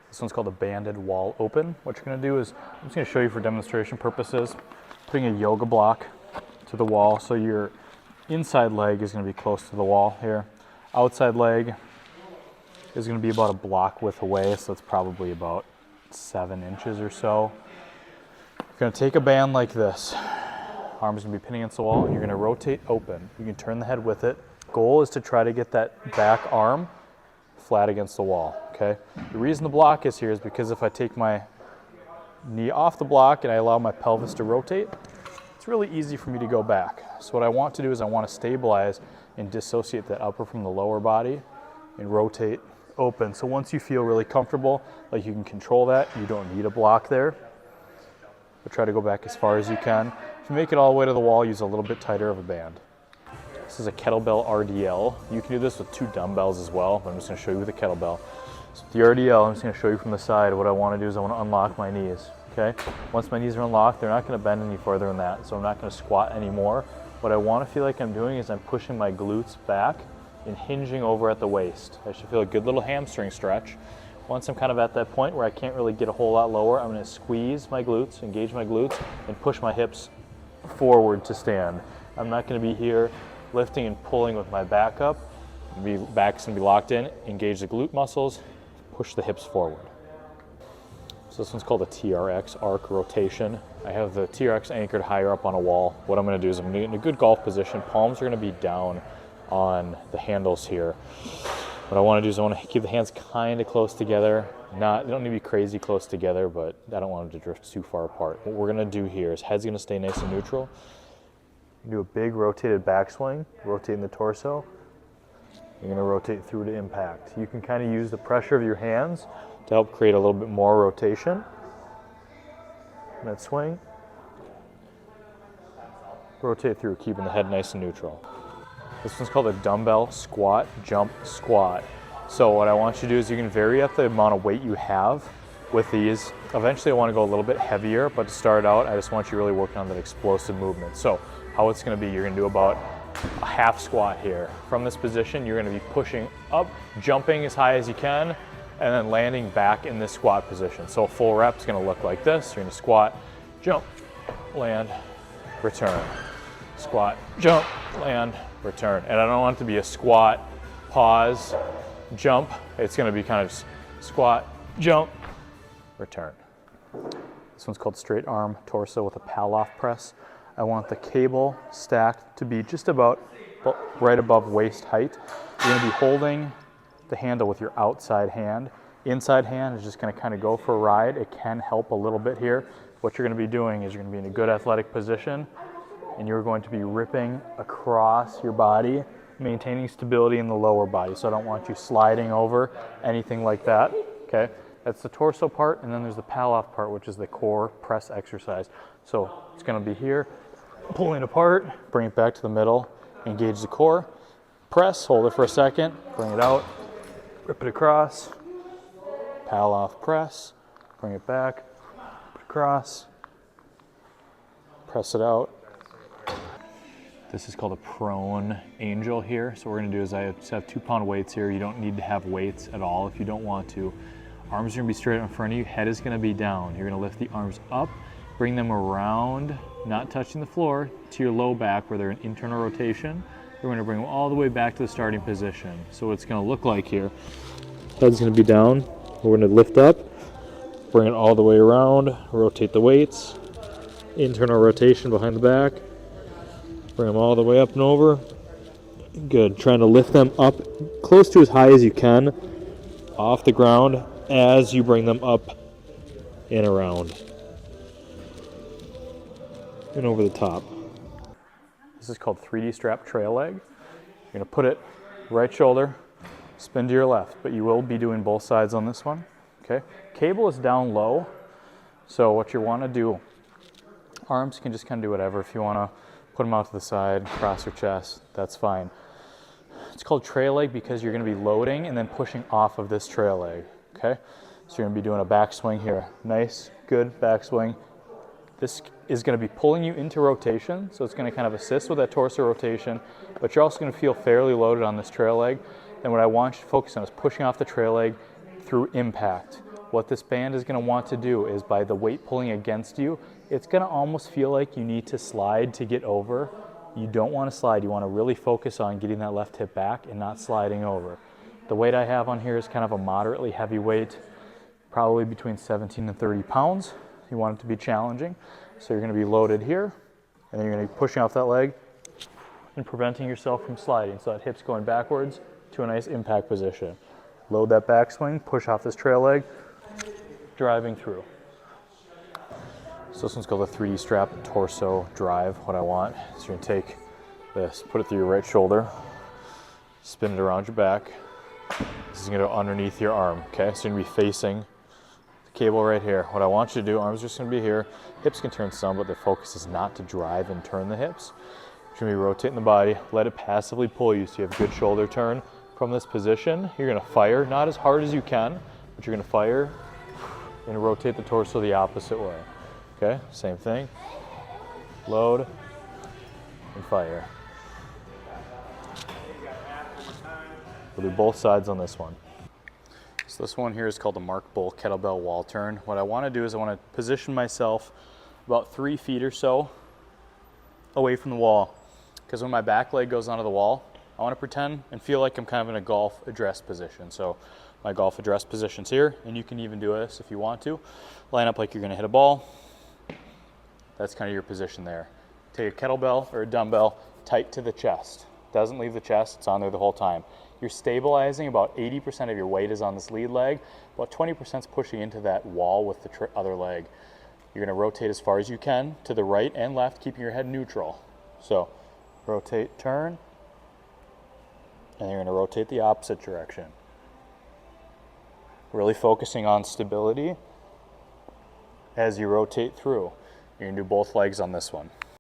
This one's called a banded wall open. What you're gonna do is, I'm just gonna show you for demonstration purposes, putting a yoga block to the wall. So your inside leg is gonna be close to the wall here. Outside leg is gonna be about a block width away, so it's probably about 7 inches or so. You're gonna take a band like this. Arm's gonna be pinning against the wall, and you're gonna rotate open. You can turn the head with it. Goal is to try to get that back arm flat against the wall, okay? The reason the block is here is because if I take my knee off the block and I allow my pelvis to rotate, it's really easy for me to go back. So what I want to do is I want to stabilize and dissociate the upper from the lower body and rotate open. So once you feel really comfortable, like you can control that, you don't need a block there. But try to go back as far as you can. If you make it all the way to the wall, use a little bit tighter of a band. This is a kettlebell RDL. You can do this with 2 dumbbells as well, but I'm just gonna show you with a kettlebell. So with the RDL, I'm just gonna show you from the side. What I wanna do is I wanna unlock my knees, okay? Once my knees are unlocked, they're not gonna bend any further than that, so I'm not gonna squat anymore. What I wanna feel like I'm doing is I'm pushing my glutes back and hinging over at the waist. I should feel a good little hamstring stretch. Once I'm kind of at that point where I can't really get a whole lot lower, I'm gonna squeeze my glutes, engage my glutes, and push my hips forward to stand. I'm not gonna be here lifting and pulling with my back up. Back's gonna be locked in, engage the glute muscles, push the hips forward. So this one's called a TRX, arc rotation. I have the TRX anchored higher up on a wall. What I'm gonna do is I'm gonna get in a good golf position. Palms are gonna be down on the handles here. What I wanna do is I wanna keep the hands kinda close together. They don't need to be crazy close together, but I don't want them to drift too far apart. What we're gonna do here is head's gonna stay nice and neutral. Do a big rotated backswing, rotating the torso. You're gonna rotate through to impact. You can kind of use the pressure of your hands to help create a little bit more rotation. And that swing. Rotate through, keeping the head nice and neutral. This one's called a dumbbell squat, jump, squat. So what I want you to do is you can vary up the amount of weight you have with these. Eventually I wanna go a little bit heavier, but to start out, I just want you really working on that explosive movement. So how it's gonna be, you're gonna do about a half squat here. From this position, you're gonna be pushing up, jumping as high as you can, and then landing back in this squat position. So a full rep is gonna look like this. You're gonna squat, jump, land, return. Squat, jump, land, return. And I don't want it to be a squat, pause, jump. It's gonna be kind of just squat, jump, return. This one's called straight arm torso with a Palloff press. I want the cable stacked to be just about right above waist height. You're gonna be holding the handle with your outside hand. Inside hand is just gonna kind of go for a ride. It can help a little bit here. What you're gonna be doing is you're gonna be in a good athletic position, and you're going to be ripping across your body, maintaining stability in the lower body. So I don't want you sliding over, anything like that, okay? That's the torso part, and then there's the Palloff part, which is the core press exercise. So it's gonna be here, pulling apart, bring it back to the middle, engage the core, press, hold it for a second, bring it out, rip it across, Palloff press, bring it back, put it across, press it out. This is called a prone angel here. So what we're gonna do is I just have 2-pound weights here. You don't need to have weights at all if you don't want to. Arms are gonna be straight in front of you, head is gonna be down. You're gonna lift the arms up, bring them around, not touching the floor, to your low back where they're in internal rotation. We're gonna bring them all the way back to the starting position. So what it's gonna look like here, head's gonna be down. We're gonna lift up, bring it all the way around, rotate the weights, internal rotation behind the back, bring them all the way up and over. Good, trying to lift them up close to as high as you can off the ground as you bring them up and around and over the top. This is called 3D strap trail leg. You're gonna put it right shoulder, spin to your left, but you will be doing both sides on this one, okay? Cable is down low, so what you wanna do, arms can just kind of do whatever. If you wanna put them out to the side, cross your chest, that's fine. It's called trail leg because you're gonna be loading and then pushing off of this trail leg, okay? So you're gonna be doing a backswing here. Nice, good backswing. This is gonna be pulling you into rotation, so it's gonna kind of assist with that torso rotation, but you're also gonna feel fairly loaded on this trail leg. And what I want you to focus on is pushing off the trail leg through impact. What this band is going to want to do is, by the weight pulling against you, it's going to almost feel like you need to slide to get over. You don't want to slide. You want to really focus on getting that left hip back and not sliding over. The weight I have on here is kind of a moderately heavy weight, probably between 17 and 30 pounds. You want it to be challenging. So you're going to be loaded here, and then you're going to be pushing off that leg and preventing yourself from sliding. So that hip's going backwards to a nice impact position. Load that backswing, push off this trail leg, driving through. So this one's called the 3D strap torso drive. What I want is you're gonna take this, put it through your right shoulder, spin it around your back. This is gonna go underneath your arm, okay? So you're gonna be facing the cable right here. What I want you to do, arms are just gonna be here. Hips can turn some, but the focus is not to drive and turn the hips. You're gonna be rotating the body, let it passively pull you so you have good shoulder turn. From this position, you're gonna fire, not as hard as you can, but you're gonna fire and rotate the torso the opposite way. Okay, same thing. Load and fire. We'll do both sides on this one. So this one here is called the Mark Bull kettlebell wall turn. What I want to do is I want to position myself about 3 feet or so away from the wall, because when my back leg goes onto the wall, I want to pretend and feel like I'm kind of in a golf address position. So my golf address position's here, and you can even do this if you want to. Line up like you're going to hit a ball. That's kind of your position there. Take a kettlebell or a dumbbell tight to the chest. Doesn't leave the chest, it's on there the whole time. You're stabilizing, about 80% of your weight is on this lead leg, about 20% is pushing into that wall with the other leg. You're going to rotate as far as you can to the right and left, keeping your head neutral. So rotate, turn, and you're going to rotate the opposite direction. Really focusing on stability as you rotate through. You're going to do both legs on this one.